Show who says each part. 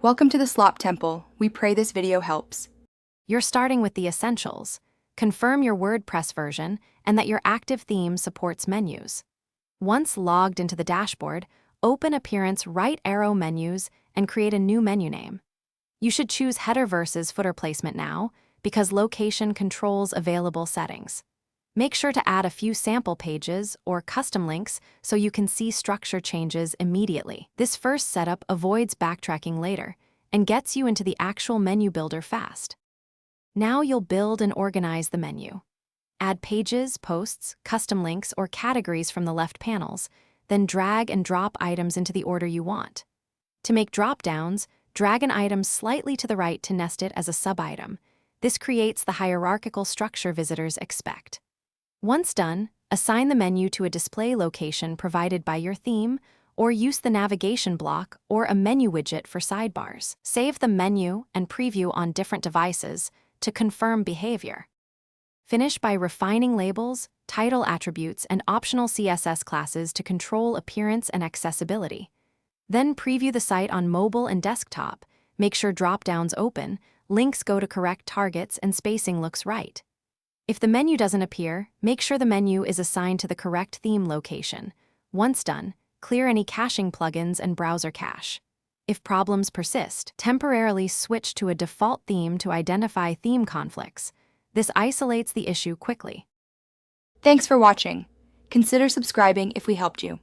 Speaker 1: Welcome to the Slop Temple. We pray this video helps.
Speaker 2: You're starting with the essentials. Confirm your WordPress version and that your active theme supports menus. Once logged into the dashboard, open Appearance right arrow menus and create a new menu name. You should choose header versus footer placement now because location controls available settings. Make sure to add a few sample pages or custom links so you can see structure changes immediately. This first setup avoids backtracking later and gets you into the actual menu builder fast. Now you'll build and organize the menu. Add pages, posts, custom links, or categories from the left panels, then drag and drop items into the order you want. To make drop-downs, drag an item slightly to the right to nest it as a sub-item. This creates the hierarchical structure visitors expect. Once done, assign the menu to a display location provided by your theme, or use the navigation block or a menu widget for sidebars. Save the menu and preview on different devices to confirm behavior. Finish by refining labels, title attributes, and optional CSS classes to control appearance and accessibility. Then preview the site on mobile and desktop. Make sure drop-downs open, links go to correct targets, and spacing looks right. If the menu doesn't appear, make sure the menu is assigned to the correct theme location. Once done, clear any caching plugins and browser cache. If problems persist, temporarily switch to a default theme to identify theme conflicts. This isolates the issue quickly.
Speaker 1: Thanks for watching. Consider subscribing if we helped you.